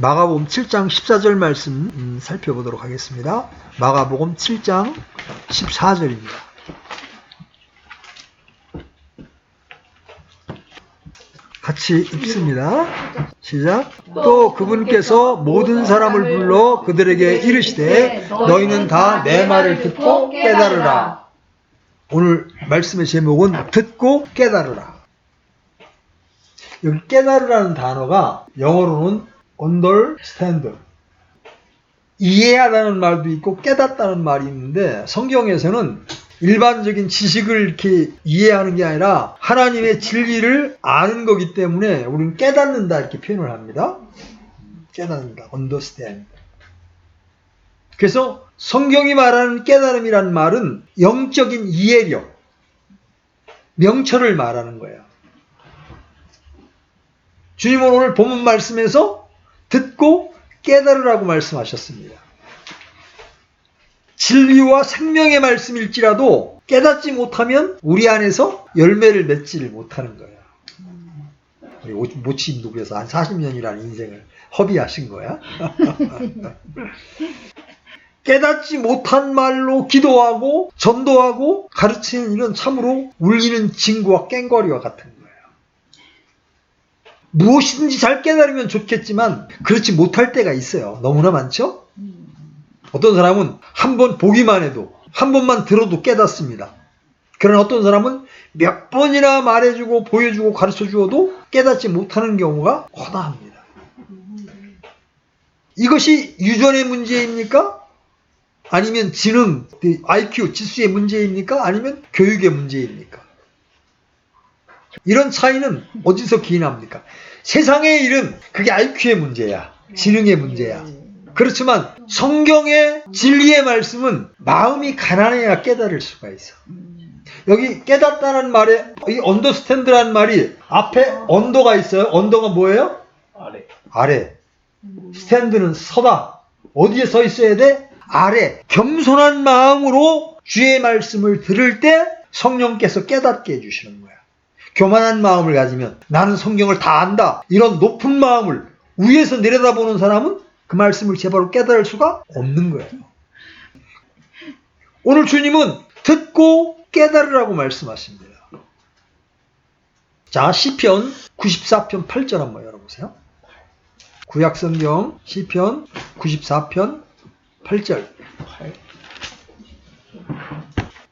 마가복음 7장 14절 말씀 살펴보도록 하겠습니다. 마가복음 7장 14절입니다. 같이 읽습니다. 시작. 또 그분께서 모든 사람을 불러 그들에게 이르시되 너희는 다 내 말을 듣고 깨달으라. 오늘 말씀의 제목은 듣고 깨달으라. 여기 깨달으라는 단어가 영어로는 understand, 이해하다는 말도 있고 깨닫다는 말이 있는데, 성경에서는 일반적인 지식을 이렇게 이해하는 게 아니라 하나님의 진리를 아는 거기 때문에 우리는 깨닫는다 이렇게 표현을 합니다. 깨닫는다, understand. 그래서 성경이 말하는 깨달음이란 말은 영적인 이해력, 명철을 말하는 거예요. 주님은 오늘 본문 말씀에서 듣고 깨달으라고 말씀하셨습니다. 진리와 생명의 말씀일지라도 깨닫지 못하면 우리 안에서 열매를 맺지를 못하는 거야. 우리 모치인도에서 한 40년이라는 인생을 허비하신 거야. 깨닫지 못한 말로 기도하고 전도하고 가르치는 일은 참으로 울리는 징구와 꽹과리와 같은 거예요. 무엇이든지 잘 깨달으면 좋겠지만 그렇지 못할 때가 있어요. 너무나 많죠? 어떤 사람은 한 번 보기만 해도, 한 번만 들어도 깨닫습니다. 그러나 어떤 사람은 몇 번이나 말해주고 보여주고 가르쳐주어도 깨닫지 못하는 경우가 허다합니다. 이것이 유전의 문제입니까? 아니면 지능, IQ, 지수의 문제입니까? 아니면 교육의 문제입니까? 이런 차이는 어디서 기인합니까? 세상의 일은 그게 IQ의 문제야. 지능의 문제야. 그렇지만 성경의 진리의 말씀은 마음이 가난해야 깨달을 수가 있어. 여기 깨닫다는 말에 이 understand라는 말이 앞에 언더가 있어요. 언더가 뭐예요? 아래. 스탠드는 서다. 어디에 서 있어야 돼? 아래. 겸손한 마음으로 주의 말씀을 들을 때 성령께서 깨닫게 해주시는 거야. 교만한 마음을 가지면 나는 성경을 다 안다, 이런 높은 마음을 위에서 내려다보는 사람은 그 말씀을 제대로 깨달을 수가 없는 거예요. 오늘 주님은 듣고 깨달으라고 말씀하십니다. 자, 시편 94편 8절 한번 열어보세요. 구약성경 시편 94편 8절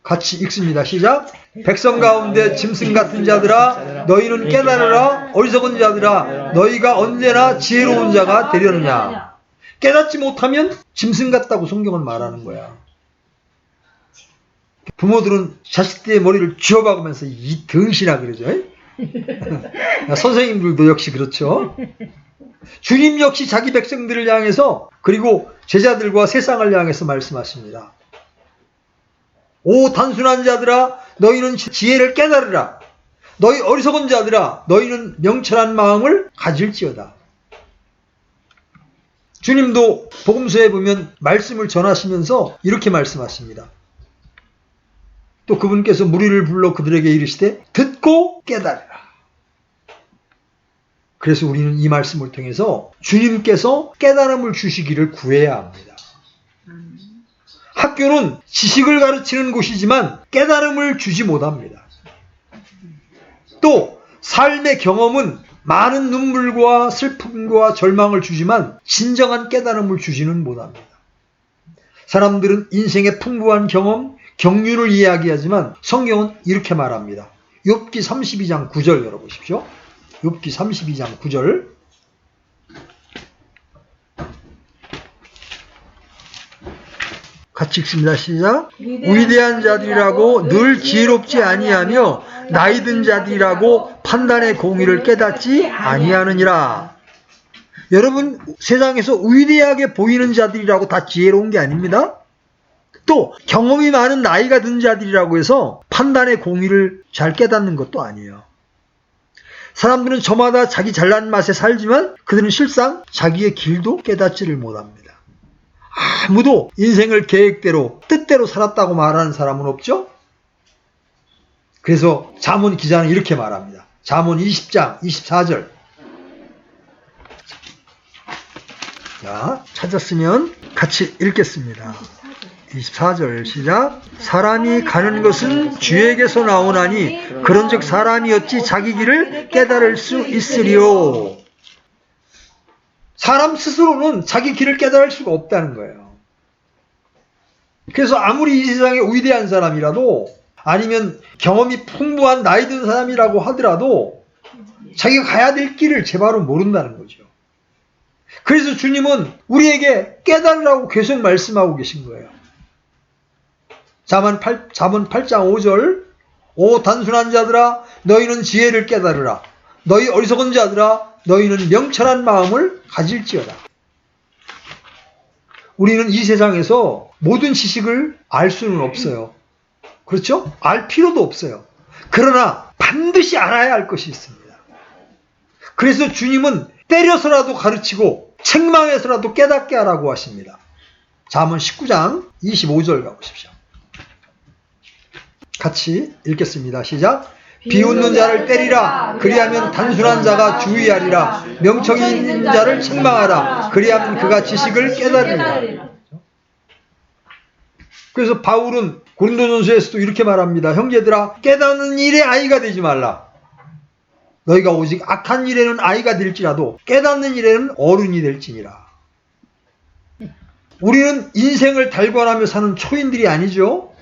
같이 읽습니다. 시작. 백성 가운데 짐승 같은 자들아 너희는 깨달으라. 어리석은 자들아 너희가 언제나 지혜로운 자가 되려느냐. 깨닫지 못하면 짐승 같다고 성경은 말하는 거야. 부모들은 자식들의 머리를 쥐어박으면서 이 등신아 그러죠. 선생님들도 역시 그렇죠. 주님 역시 자기 백성들을 향해서, 그리고 제자들과 세상을 향해서 말씀하십니다. 오 단순한 자들아 너희는 지혜를 깨달으라. 너희 어리석은 자들아 너희는 명철한 마음을 가질지어다. 주님도 복음서에 보면 말씀을 전하시면서 이렇게 말씀하십니다. 또 그분께서 무리를 불러 그들에게 이르시되 듣고 깨달으라. 그래서 우리는 이 말씀을 통해서 주님께서 깨달음을 주시기를 구해야 합니다. 학교는 지식을 가르치는 곳이지만 깨달음을 주지 못합니다. 또 삶의 경험은 많은 눈물과 슬픔과 절망을 주지만 진정한 깨달음을 주지는 못합니다. 사람들은 인생의 풍부한 경험, 경륜을 이야기하지만 성경은 이렇게 말합니다. 욥기 32장 9절 열어보십시오. 욥기 32장 9절 같이 읽습니다. 시작. 위대한 자들이라고 늘 지혜롭지 아니하며 나이든 자들이라고 판단의 공의를 깨닫지 아니하느니라. 여러분, 세상에서 위대하게 보이는 자들이라고 다 지혜로운 게 아닙니다. 또 경험이 많은 나이가 든 자들이라고 해서 판단의 공의를 잘 깨닫는 것도 아니에요. 사람들은 저마다 자기 잘난 맛에 살지만 그들은 실상 자기의 길도 깨닫지를 못합니다. 아무도 인생을 계획대로 뜻대로 살았다고 말하는 사람은 없죠? 그래서 잠언 기자는 이렇게 말합니다. 잠언 20장 24절 자, 찾았으면 같이 읽겠습니다. 24절 시작. 사람이 가는 것은 주에게서 나오나니 그런즉 사람이 어찌 자기 길을 깨달을 수 있으리요. 사람 스스로는 자기 길을 깨달을 수가 없다는 거예요. 그래서 아무리 이 세상에 위대한 사람이라도 아니면 경험이 풍부한 나이 든 사람이라고 하더라도 자기가 가야 될 길을 제바로 모른다는 거죠. 그래서 주님은 우리에게 깨달으라고 계속 말씀하고 계신 거예요. 잠언 8장 5절. 오 단순한 자들아 너희는 지혜를 깨달으라. 너희 어리석은 자들아 너희는 명철한 마음을 가질지어다. 우리는 이 세상에서 모든 지식을 알 수는 없어요. 그렇죠? 알 필요도 없어요. 그러나 반드시 알아야 할 것이 있습니다. 그래서 주님은 때려서라도 가르치고 책망해서라도 깨닫게 하라고 하십니다. 잠언 19장 25절 가보십시오. 같이 읽겠습니다. 시작. 비웃는 자를 때리라. 그리하면 단순한 자가 주의하리라. 명철이 있는 자를 책망하라. 그리하면 그가 지식을 깨달으리라. 그래서 바울은 고린도전서에서도 이렇게 말합니다. 형제들아 깨닫는 일에 아이가 되지 말라. 너희가 오직 악한 일에는 아이가 될지라도 깨닫는 일에는 어른이 될지니라. 우리는 인생을 달관하며 사는 초인들이 아니죠.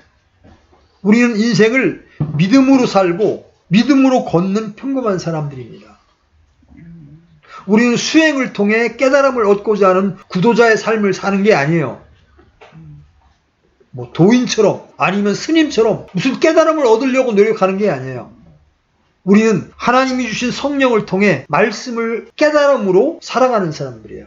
우리는 인생을 믿음으로 살고 믿음으로 걷는 평범한 사람들입니다. 우리는 수행을 통해 깨달음을 얻고자 하는 구도자의 삶을 사는 게 아니에요. 뭐 도인처럼 아니면 스님처럼 무슨 깨달음을 얻으려고 노력하는 게 아니에요. 우리는 하나님이 주신 성령을 통해 말씀을 깨달음으로 살아가는 사람들이에요.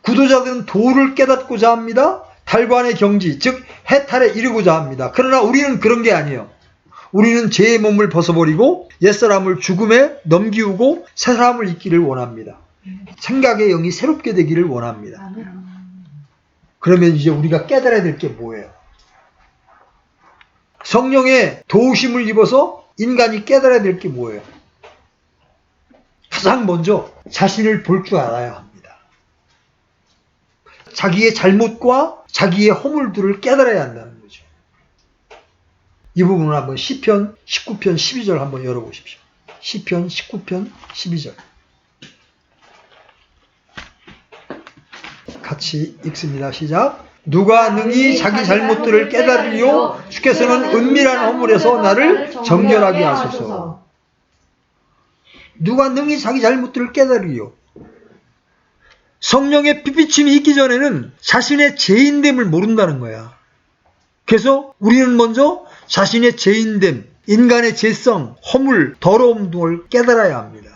구도자들은 도를 깨닫고자 합니다. 달관의 경지, 즉 해탈에 이르고자 합니다. 그러나 우리는 그런 게 아니에요. 우리는 죄의 몸을 벗어버리고 옛사람을 죽음에 넘기우고 새 사람을 입기를 원합니다. 생각의 영이 새롭게 되기를 원합니다. 그러면 이제 우리가 깨달아야 될 게 뭐예요? 성령의 도우심을 입어서 인간이 깨달아야 될 게 뭐예요? 가장 먼저 자신을 볼 줄 알아야 합니다. 자기의 잘못과 자기의 허물들을 깨달아야 한다는 거죠. 이 부분을 한번 시편 19편 12절 한번 열어보십시오. 시편 19편 12절 같이 읽습니다. 시작. 누가 능히 자기 잘못들을 깨달으리요? 주께서는 은밀한 허물에서 나를 정결하게 하소서. 누가 능히 자기 잘못들을 깨달으리요? 성령의 빛비침이 있기 전에는 자신의 죄인됨을 모른다는 거야. 그래서 우리는 먼저 자신의 죄인됨, 인간의 죄성, 허물, 더러움 등을 깨달아야 합니다.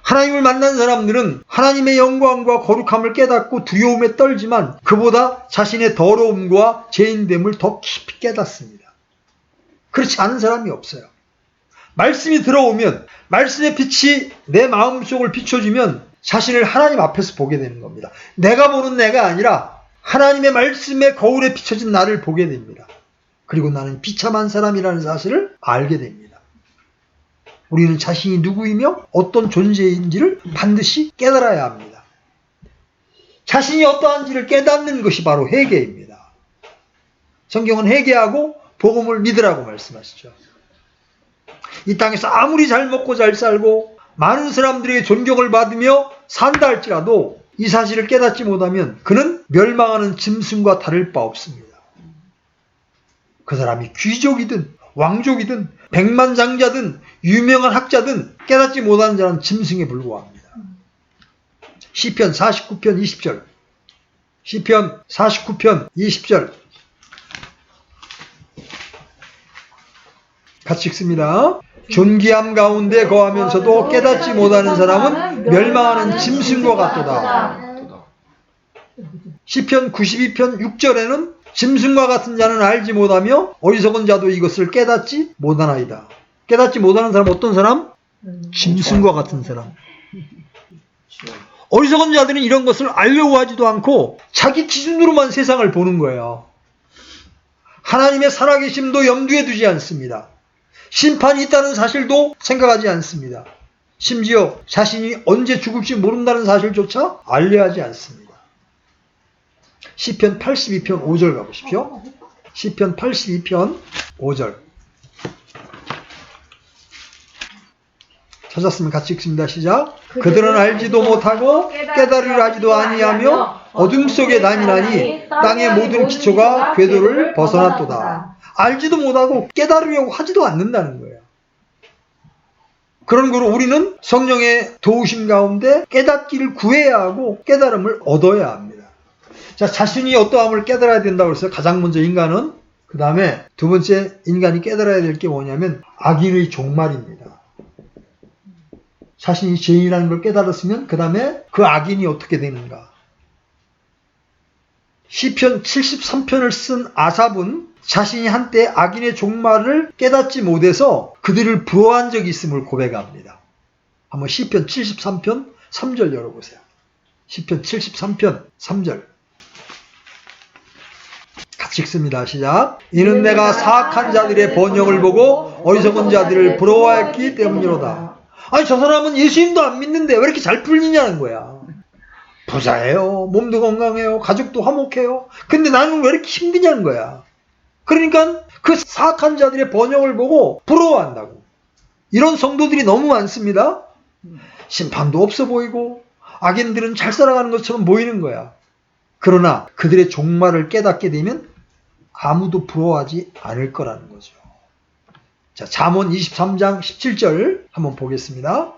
하나님을 만난 사람들은 하나님의 영광과 거룩함을 깨닫고 두려움에 떨지만 그보다 자신의 더러움과 죄인됨을 더 깊이 깨닫습니다. 그렇지 않은 사람이 없어요. 말씀이 들어오면 말씀의 빛이 내 마음속을 비춰주면 자신을 하나님 앞에서 보게 되는 겁니다. 내가 보는 내가 아니라 하나님의 말씀의 거울에 비춰진 나를 보게 됩니다. 그리고 나는 비참한 사람이라는 사실을 알게 됩니다. 우리는 자신이 누구이며 어떤 존재인지를 반드시 깨달아야 합니다. 자신이 어떠한지를 깨닫는 것이 바로 회개입니다. 성경은 회개하고 복음을 믿으라고 말씀하시죠. 이 땅에서 아무리 잘 먹고 잘 살고 많은 사람들에게 존경을 받으며 산다 할지라도 이 사실을 깨닫지 못하면 그는 멸망하는 짐승과 다를 바 없습니다. 그 사람이 귀족이든 왕족이든 백만장자든 유명한 학자든 깨닫지 못하는 자는 짐승에 불과합니다. 시편 49편 20절 시편 49편 20절 같이 읽습니다. 존귀함 가운데 거하면서도 깨닫지 못하는 사람은 멸망하는 짐승과 같도다. 시편 92편 6절에는 짐승과 같은 자는 알지 못하며 어리석은 자도 이것을 깨닫지 못하나이다. 깨닫지 못하는 사람 어떤 사람? 짐승과 같은 사람. 어리석은 자들은 이런 것을 알려고 하지도 않고 자기 기준으로만 세상을 보는 거예요. 하나님의 살아계심도 염두에 두지 않습니다. 심판이 있다는 사실도 생각하지 않습니다. 심지어 자신이 언제 죽을지 모른다는 사실조차 알려하지 않습니다. 시편 82편 5절 가보십시오. 시편 82편 5절. 찾았으면 같이 읽습니다. 시작. 그들은 알지도 못하고 깨달으려 하지도 아니하며 어둠 속에 다니나니 땅의 모든 기초가 궤도를 벗어났도다. 알지도 못하고 깨달으려고 하지도 않는다는 거예요. 그런 거로 우리는 성령의 도우심 가운데 깨닫기를 구해야 하고 깨달음을 얻어야 합니다. 자, 자신이 어떠함을 깨달아야 된다고 했어요. 가장 먼저 인간은. 그 다음에 두 번째 인간이 깨달아야 될 게 뭐냐면 악인의 종말입니다. 자신이 죄인이라는 걸 깨달았으면 그 다음에 그 악인이 어떻게 되는가. 시편 73편을 쓴 아삽은 자신이 한때 악인의 종말을 깨닫지 못해서 그들을 부러워한 적이 있음을 고백합니다. 한번 시편 73편 3절 열어보세요. 시편 73편 3절. 같이 읽습니다. 시작. 이는 내가 사악한 자들의 번영을 보고 어리석은 자들을 부러워했기 때문이로다. 아니, 저 사람은 예수님도 안 믿는데 왜 이렇게 잘 풀리냐는 거야. 부자예요. 몸도 건강해요. 가족도 화목해요. 근데 나는 왜 이렇게 힘드냐는 거야. 그러니까 그 사악한 자들의 번영을 보고 부러워한다고. 이런 성도들이 너무 많습니다. 심판도 없어 보이고 악인들은 잘 살아가는 것처럼 보이는 거야. 그러나 그들의 종말을 깨닫게 되면 아무도 부러워하지 않을 거라는 거죠. 자, 잠언 23장 17절 한번 보겠습니다.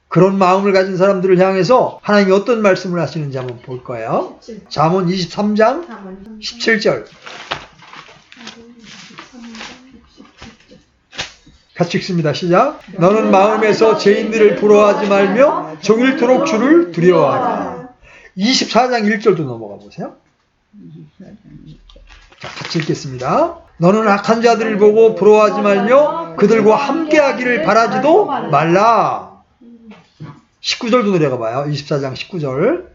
그런 마음을 가진 사람들을 향해서 하나님이 어떤 말씀을 하시는지 한번 볼 거예요. 잠언 23장 17절. 같이 읽습니다. 시작. 너는 마음에서 죄인들을 부러워하지 말며 종일토록 주를 두려워하라. 24장 1절도 넘어가 보세요. 자, 같이 읽겠습니다. 너는 악한 자들을 보고 부러워하지 말며 그들과 함께하기를 바라지도 말라. 19절도 내려가 봐요. 24장 19절.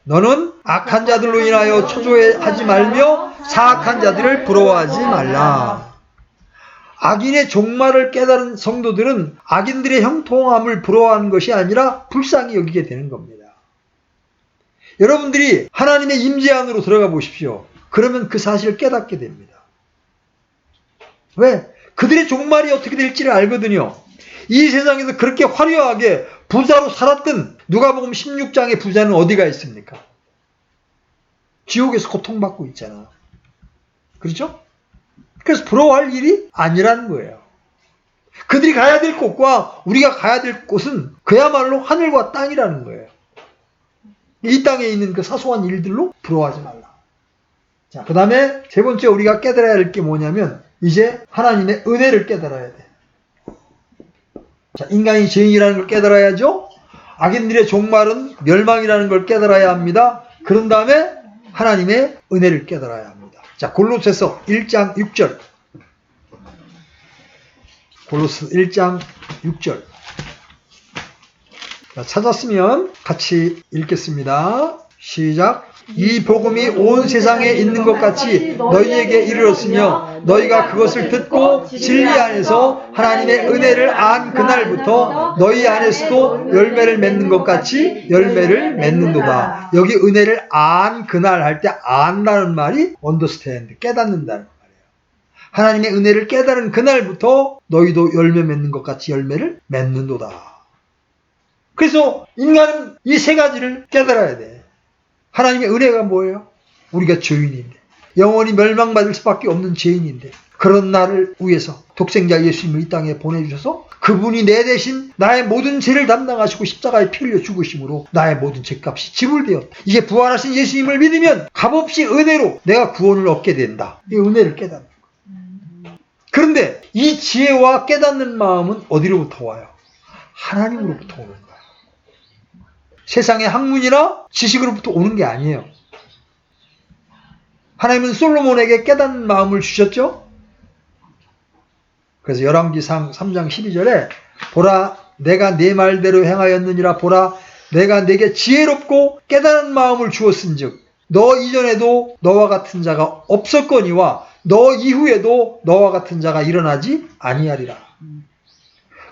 너는 악한 자들로 인하여 초조해하지 말며 사악한 자들을 부러워하지 말라. 악인의 종말을 깨달은 성도들은 악인들의 형통함을 부러워하는 것이 아니라 불쌍히 여기게 되는 겁니다. 여러분들이 하나님의 임재 안으로 들어가 보십시오. 그러면 그 사실을 깨닫게 됩니다. 왜? 그들의 종말이 어떻게 될지를 알거든요. 이 세상에서 그렇게 화려하게 부자로 살았던 누가복음 16장의 부자는 어디가 있습니까? 지옥에서 고통받고 있잖아. 그렇죠? 그래서 부러워할 일이 아니라는 거예요. 그들이 가야 될 곳과 우리가 가야 될 곳은 그야말로 하늘과 땅이라는 거예요. 이 땅에 있는 그 사소한 일들로 부러워하지 말라. 자, 그 다음에 세 번째 우리가 깨달아야 할 게 뭐냐면 이제 하나님의 은혜를 깨달아야 돼. 자, 인간이 죄인이라는 걸 깨달아야죠. 악인들의 종말은 멸망이라는 걸 깨달아야 합니다. 그런 다음에 하나님의 은혜를 깨달아야 합니다. 자, 골로새서 1장 6절. 골로새 1장 6절. 자, 찾았으면 같이 읽겠습니다. 시작. 이 복음이 온 세상에 있는 것 같이 너희에게 이르렀으며 너희가 그것을 듣고 진리 안에서 하나님의 은혜를 안 그날부터 너희 안에서도 열매를 맺는 것 같이 열매를 맺는도다. 여기 은혜를 안 그날 할 때 안다는 말이 understand, 깨닫는다는 말이에요. 하나님의 은혜를 깨달은 그날부터 너희도 열매 맺는 것 같이 열매를 맺는도다. 그래서 인간은 이 세 가지를 깨달아야 돼. 하나님의 은혜가 뭐예요? 우리가 죄인인데, 영원히 멸망받을 수밖에 없는 죄인인데, 그런 나를 위해서 독생자 예수님을 이 땅에 보내주셔서 그분이 내 대신 나의 모든 죄를 담당하시고 십자가에 피 흘려 죽으심으로 나의 모든 죄값이 지불되었다. 이제 부활하신 예수님을 믿으면 값없이 은혜로 내가 구원을 얻게 된다. 이 은혜를 깨닫는 거예요. 그런데 이 지혜와 깨닫는 마음은 어디로부터 와요? 하나님으로부터 오는 거예요. 세상의 학문이나 지식으로부터 오는 게 아니에요. 하나님은 솔로몬에게 깨닫는 마음을 주셨죠? 그래서 열왕기상 3장 12절에 보라 내가 네 말대로 행하였느니라. 보라 내가 내게 지혜롭고 깨달은 마음을 주었은즉 너 이전에도 너와 같은 자가 없었거니와 너 이후에도 너와 같은 자가 일어나지 아니하리라.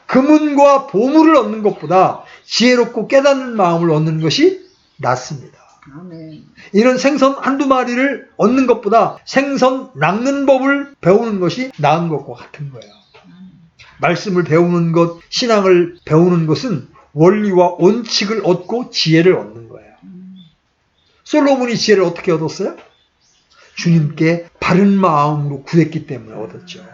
금은과 보물을 얻는 것보다 지혜롭고 깨닫는 마음을 얻는 것이 낫습니다. 아멘. 이런 생선 한두 마리를 얻는 것보다 생선 낚는 법을 배우는 것이 나은 것과 같은 거예요. 말씀을 배우는 것, 신앙을 배우는 것은 원리와 원칙을 얻고 지혜를 얻는 거예요. 솔로몬이 지혜를 어떻게 얻었어요? 주님께 바른 마음으로 구했기 때문에 얻었죠.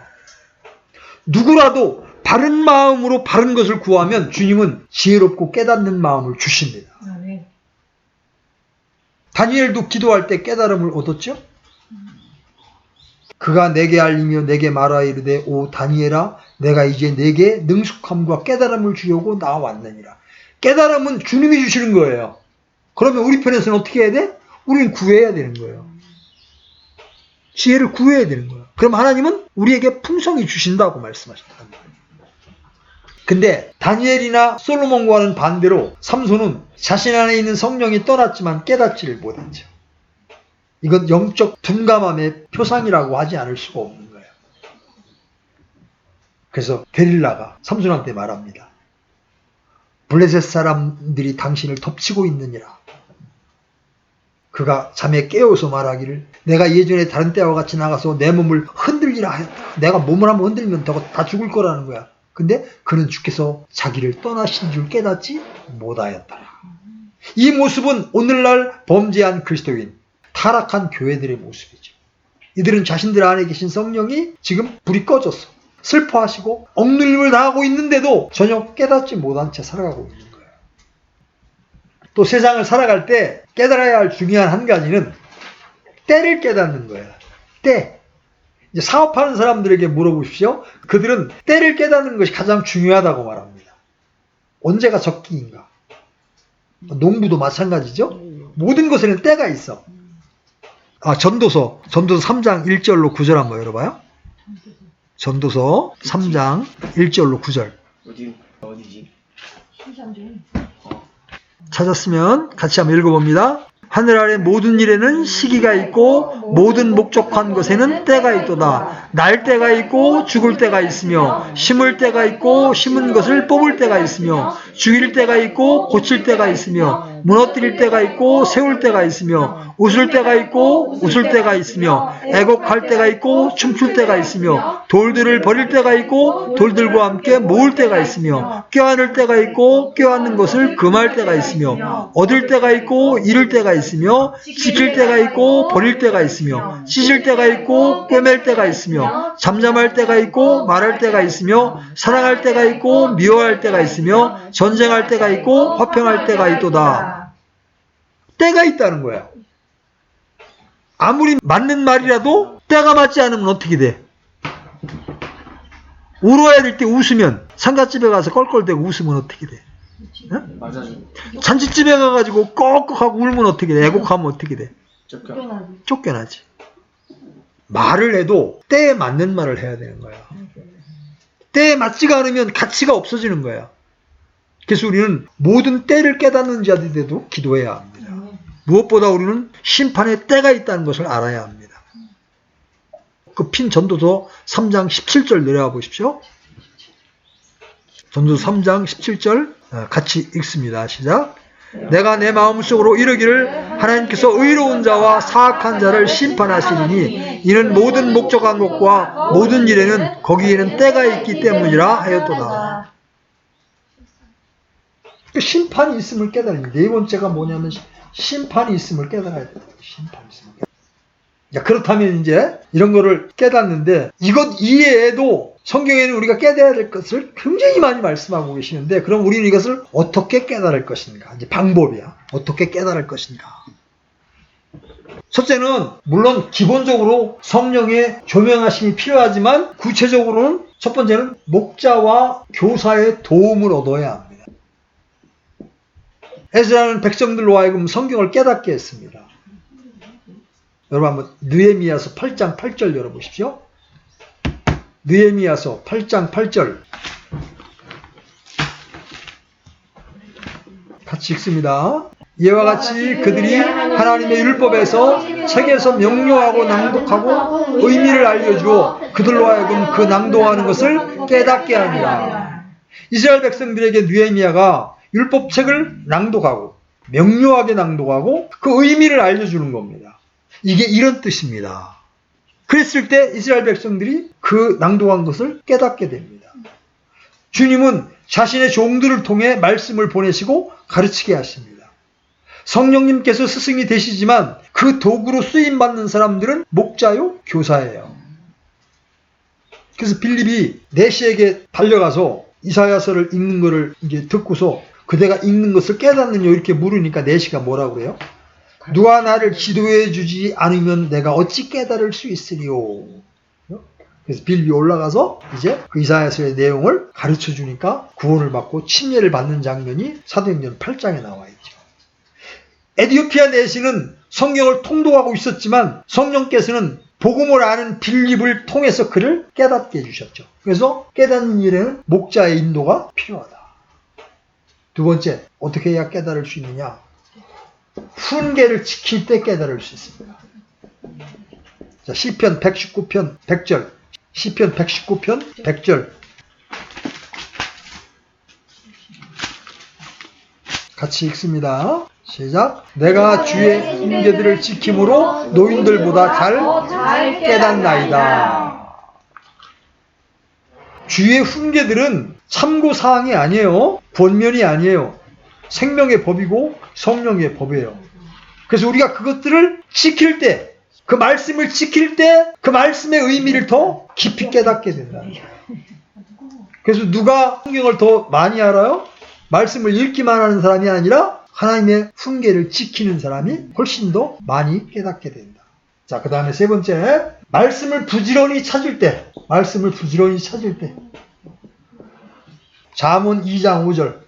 누구라도 바른 마음으로 바른 것을 구하면 주님은 지혜롭고 깨닫는 마음을 주십니다. 아멘. 다니엘도 기도할 때 깨달음을 얻었죠. 그가 내게 알리며 내게 말하 이르되 오 다니엘아 내가 이제 내게 능숙함과 깨달음을 주려고 나왔느니라. 깨달음은 주님이 주시는 거예요. 그러면 우리 편에서는 어떻게 해야 돼? 우리는 구해야 되는 거예요. 지혜를 구해야 되는 거예요. 그럼 하나님은 우리에게 풍성히 주신다고 말씀하셨단 말이에요. 근데 다니엘이나 솔로몬과는 반대로 삼손은 자신 안에 있는 성령이 떠났지만 깨닫지를 못했죠. 이건 영적 둔감함의 표상이라고 하지 않을 수가 없는 거예요. 그래서 데릴라가 삼손한테 말합니다. 블레셋 사람들이 당신을 덮치고 있느니라. 그가 잠에 깨어서 말하기를 내가 예전에 다른 때와 같이 나가서 내 몸을 흔들리라 하였다. 내가 몸을 한번 흔들면 다 죽을 거라는 거야. 근데 그는 주께서 자기를 떠나신 줄 깨닫지 못하였더라. 이 모습은 오늘날 범죄한 그리스도인, 타락한 교회들의 모습이죠. 이들은 자신들 안에 계신 성령이 지금 불이 꺼졌어. 슬퍼하시고 억눌림을 당하고 있는데도 전혀 깨닫지 못한 채 살아가고 있는 거예요. 또 세상을 살아갈 때 깨달아야 할 중요한 한 가지는 때를 깨닫는 거예요. 때. 이제 사업하는 사람들에게 물어보십시오. 그들은 때를 깨닫는 것이 가장 중요하다고 말합니다. 언제가 적기인가. 농부도 마찬가지죠. 모든 것에는 때가 있어. 전도서 3장 1절로 9절 한번 열어봐요. 전도서 3장 1절로 9절. 어디지? 찾았으면 같이 한번 읽어봅니다. 하늘 아래 모든 일에는 시기가 있고 모든 목적한 것에는 때가 있도다. 날 때가 있고 죽을 때가 있으며 심을 때가 있고 심은 것을 뽑을 때가 있으며 죽일 때가 있고 고칠 때가 있으며 무너뜨릴 때가 있고 세울 때가 있으며 웃을 때가 있고 웃을 때가 있으며 애곡할 때가 있고 춤출 때가 있으며 돌들을 버릴 때가 있고 돌들과 함께 모을 때가 있으며 껴안을 때가 있고 껴안는 것을 금할 때가 있으며 얻을 때가 있고 잃을 때가 있으며 지킬 때가 있고 버릴 때가 있으며 찢을 때가 있고 꿰맬 때가 있으며 잠잠할 때가 있고 말할 때가 있으며 사랑할 때가 있고 미워할 때가 있으며 전쟁할 때가 있고 화평할 때가 있도다. 때가 있다는 거야. 아무리 맞는 말이라도 때가 맞지 않으면 어떻게 돼? 울어야 될 때 웃으면 상가집에 가서 껄껄대고 웃으면 어떻게 돼? 응? 맞아요. 잔치집에 가가지고 꺽꺽하고 울면 어떻게 돼? 애곡하면 어떻게 돼? 쫓겨나지. 말을 해도 때에 맞는 말을 해야 되는 거야. 때에 맞지가 않으면 가치가 없어지는 거야. 그래서 우리는 모든 때를 깨닫는 자들에도 기도해야 합니다. 무엇보다 우리는 심판의 때가 있다는 것을 알아야 합니다. 그 핀 전도서 3장 17절 내려와 보십시오. 전도서 3장 17절 같이 읽습니다. 시작. 내가 내 마음속으로 이르기를 하나님께서 의로운 자와 사악한 자를 심판하시리니 이는 모든 목적한 것과 모든 일에는 거기에는 때가 있기 때문이라 하였도다. 심판이 있음을 깨달으니 네 번째가 뭐냐면 심판이 있음을 깨달아야 돼요. 심판이 있음을 깨달아야 돼요. 그렇다면 이제 이런 거를 깨닫는데 이것 이외에도 성경에는 우리가 깨달아야 될 것을 굉장히 많이 말씀하고 계시는데 그럼 우리는 이것을 어떻게 깨달을 것인가? 이제 방법이야. 어떻게 깨달을 것인가? 첫째는 물론 기본적으로 성령의 조명하심이 필요하지만 구체적으로는 첫 번째는 목자와 교사의 도움을 얻어야 합니다. 에스라는 백성들로 하여금 성경을 깨닫게 했습니다. 여러분 한번 느헤미야서 8장 8절 열어보십시오. 느헤미야서 8장 8절 같이 읽습니다. 이와 같이 그들이 하나님의 율법에서 책에서 명료하고 낭독하고 의미를 알려주어 그들로 하여금 그 낭독하는 것을 깨닫게 하니라. 이스라엘 백성들에게 느헤미야가 율법책을 낭독하고 명료하게 낭독하고 그 의미를 알려주는 겁니다. 이게 이런 뜻입니다. 그랬을 때 이스라엘 백성들이 그 낭독한 것을 깨닫게 됩니다. 주님은 자신의 종들을 통해 말씀을 보내시고 가르치게 하십니다. 성령님께서 스승이 되시지만 그 도구로 쓰임받는 사람들은 목자요, 교사예요. 그래서 빌립이 내시에게 달려가서 이사야서를 읽는 것을 이제 듣고서 그대가 읽는 것을 깨닫느냐 이렇게 물으니까 내시가 뭐라고 그래요? 누가 나를 지도해 주지 않으면 내가 어찌 깨달을 수 있으리요? 그래서 빌립이 올라가서 이제 그 이사야서의 내용을 가르쳐 주니까 구원을 받고 침례를 받는 장면이 사도행전 8장에 나와 있죠. 에티오피아 내시는 성경을 통독하고 있었지만 성령께서는 복음을 아는 빌립을 통해서 그를 깨닫게 해주셨죠. 그래서 깨닫는 일에는 목자의 인도가 필요하다. 두 번째, 어떻게 해야 깨달을 수 있느냐? 훈계를 지킬 때 깨달을 수 있습니다. 자, 시편 119편 100절. 시편 119편 100절. 같이 읽습니다. 시작. 내가 주의 훈계들을 지킴으로 노인들보다 잘 깨닫나이다. 주의 훈계들은 참고사항이 아니에요. 권면이 아니에요. 생명의 법이고 성령의 법이에요. 그래서 우리가 그것들을 지킬 때, 그 말씀을 지킬 때 그 말씀의 의미를 더 깊이 깨닫게 된다는 거예요. 그래서 누가 성경을 더 많이 알아요? 말씀을 읽기만 하는 사람이 아니라 하나님의 훈계를 지키는 사람이 훨씬 더 많이 깨닫게 된다. 자, 그 다음에 세 번째, 말씀을 부지런히 찾을 때, 잠언 2장 5절.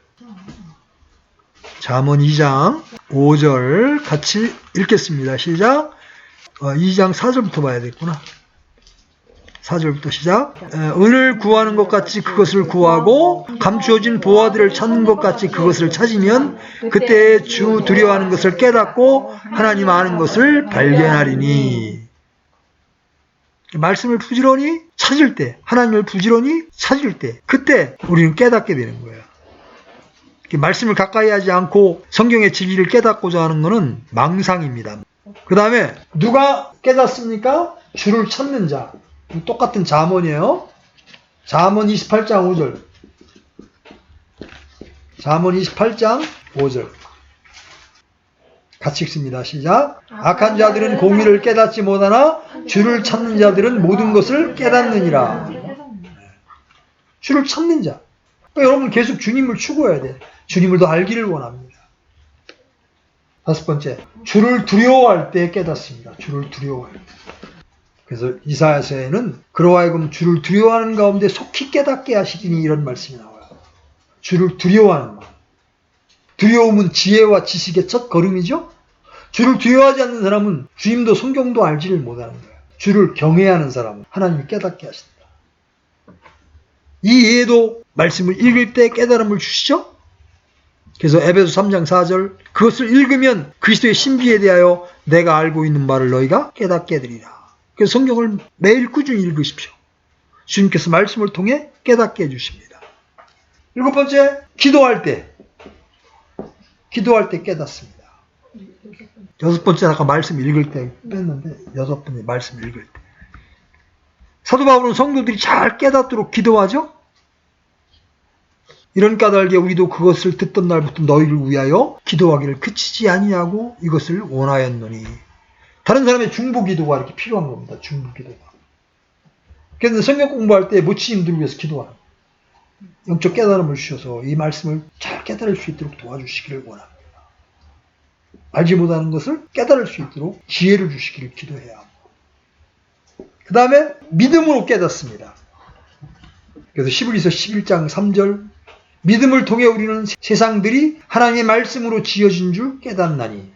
잠언 2장 5절 같이 읽겠습니다. 시작. 2장 4절부터 봐야 되겠구나. 4절부터 시작. 은을 구하는 것 같이 그것을 구하고 감추어진 보화들을 찾는 것 같이 그것을 찾으면 그때 주 두려워하는 것을 깨닫고 하나님 아는 것을 발견하리니. 말씀을 부지런히 찾을 때, 하나님을 부지런히 찾을 때, 그때 우리는 깨닫게 되는 거예요. 말씀을 가까이 하지 않고 성경의 진리를 깨닫고자 하는 것은 망상입니다. 그 다음에 누가 깨닫습니까? 주를 찾는 자. 똑같은 잠언이에요. 잠언 28장 5절. 잠언 28장 5절. 같이 읽습니다. 시작. 악한 자들은 공의를 깨닫지 못하나 주를 찾는 자들은 모든 것을 깨닫느니라. 주를 찾는 자. 그러니까 여러분 계속 주님을 추구해야 돼. 주님을 더 알기를 원합니다. 다섯 번째, 주를 두려워할 때 깨닫습니다. 주를 두려워할 때. 그래서 이사야서에는 그로 하여금 주를 두려워하는 가운데 속히 깨닫게 하시리니 이런 말씀이 나와요. 주를 두려워하는 마음. 두려움은 지혜와 지식의 첫 걸음이죠. 주를 두려워하지 않는 사람은 주님도 성경도 알지를 못하는 거예요. 주를 경외하는 사람은 하나님이 깨닫게 하신다. 이 예도 말씀을 읽을 때 깨달음을 주시죠. 그래서 에베소 3장 4절 그것을 읽으면 그리스도의 신비에 대하여 내가 알고 있는 바를 너희가 깨닫게 되리라. 그래서 성경을 매일 꾸준히 읽으십시오. 주님께서 말씀을 통해 깨닫게 해주십니다. 일곱 번째, 기도할 때 깨닫습니다. 여섯 번째 아까 말씀 읽을 때 뺐는데 여섯 번째 말씀 읽을 때. 사도 바울은 성도들이 잘 깨닫도록 기도하죠. 이런 까닭에 우리도 그것을 듣던 날부터 너희를 위하여 기도하기를 그치지 아니하고 이것을 원하였노니. 다른 사람의 중보기도가 이렇게 필요한 겁니다. 중보기도가. 그래서 성경 공부할 때 모치님들을 위해서 기도하는 거예요. 영적 깨달음을 주셔서 이 말씀을 잘 깨달을 수 있도록 도와주시기를 원합니다. 알지 못하는 것을 깨달을 수 있도록 지혜를 주시기를 기도해야 합니다. 그 다음에 믿음으로 깨닫습니다. 그래서 히브리서 11장 3절 믿음을 통해 우리는 세상들이 하나님의 말씀으로 지어진 줄 깨닫나니.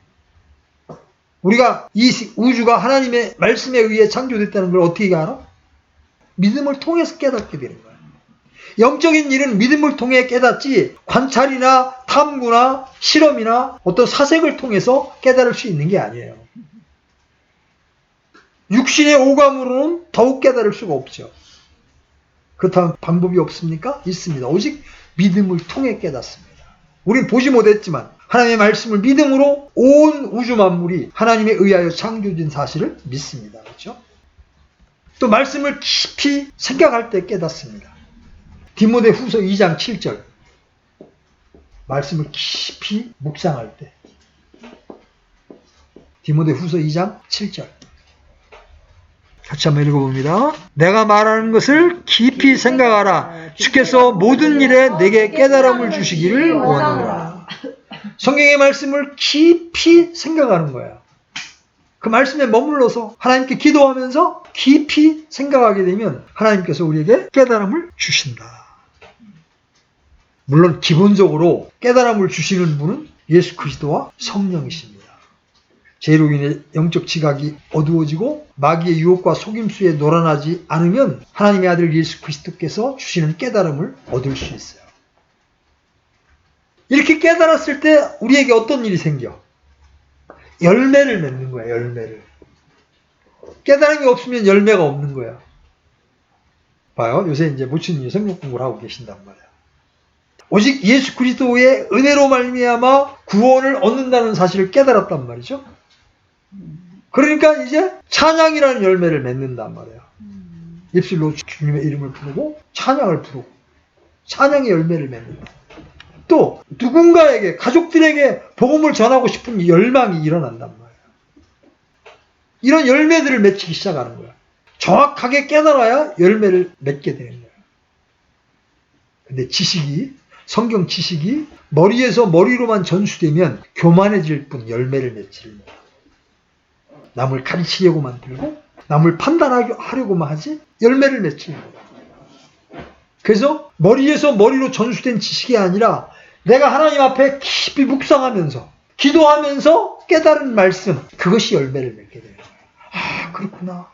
우리가 이 우주가 하나님의 말씀에 의해 창조됐다는 걸 어떻게 알아? 믿음을 통해서 깨닫게 되는 거예요. 영적인 일은 믿음을 통해 깨닫지 관찰이나 탐구나 실험이나 어떤 사색을 통해서 깨달을 수 있는 게 아니에요. 육신의 오감으로는 더욱 깨달을 수가 없죠. 그렇다면 방법이 없습니까? 있습니다. 오직 믿음을 통해 깨닫습니다. 우린 보지 못했지만 하나님의 말씀을 믿음으로 온 우주 만물이 하나님에 의하여 창조된 사실을 믿습니다. 그렇죠? 또 말씀을 깊이 생각할 때 깨닫습니다. 디모데후서 2장 7절. 말씀을 깊이 묵상할 때. 디모데후서 2장 7절. 같이 한번 읽어봅니다. 내가 말하는 것을 깊이 생각하라. 주께서 모든 일에 내게 깨달음을 주시기를 원하노라. 성경의 말씀을 깊이 생각하는 거야. 그 말씀에 머물러서 하나님께 기도하면서 깊이 생각하게 되면 하나님께서 우리에게 깨달음을 주신다. 물론 기본적으로 깨달음을 주시는 분은 예수 그리스도와 성령이십니다. 죄로 인해 영적 지각이 어두워지고 마귀의 유혹과 속임수에 놀아나지 않으면 하나님의 아들 예수 그리스도께서 주시는 깨달음을 얻을 수 있어요. 이렇게 깨달았을 때 우리에게 어떤 일이 생겨? 열매를 맺는 거야, 열매를. 깨달음이 없으면 열매가 없는 거야. 봐요. 요새 이제 모친님이 성경 공부를 하고 계신단 말이야. 오직 예수 그리스도의 은혜로 말미암아 구원을 얻는다는 사실을 깨달았단 말이죠. 그러니까 이제 찬양이라는 열매를 맺는단 말이야. 입술로 주님의 이름을 부르고 찬양을 부르고 찬양의 열매를 맺는다. 또 누군가에게 가족들에게 복음을 전하고 싶은 열망이 일어난단 말이야. 이런 열매들을 맺기 시작하는 거야. 정확하게 깨달아야 열매를 맺게 되는 거야. 근데 지식이 성경 지식이 머리에서 머리로만 전수되면 교만해질 뿐 열매를 맺지를 못해. 남을 가르치려고만 들고 남을 판단하려고만 하지 열매를 맺지를 못해. 그래서 머리에서 머리로 전수된 지식이 아니라 내가 하나님 앞에 깊이 묵상하면서 기도하면서 깨달은 말씀, 그것이 열매를 맺게 되는 거예요. 아, 그렇구나.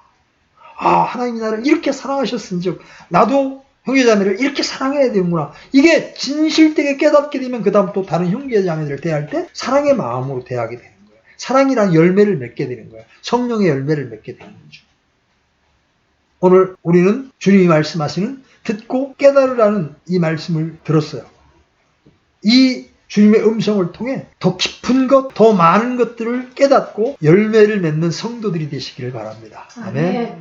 아, 하나님이 나를 이렇게 사랑하셨은즉 나도 형제자매를 이렇게 사랑해야 되는구나. 이게 진실되게 깨닫게 되면 그 다음 또 다른 형제자매들을 대할 때 사랑의 마음으로 대하게 되는 거예요. 사랑이란 열매를 맺게 되는 거예요. 성령의 열매를 맺게 되는 거죠. 오늘 우리는 주님이 말씀하시는 듣고 깨달으라는 이 말씀을 들었어요. 이 주님의 음성을 통해 더 깊은 것, 더 많은 것들을 깨닫고 열매를 맺는 성도들이 되시기를 바랍니다. 아멘.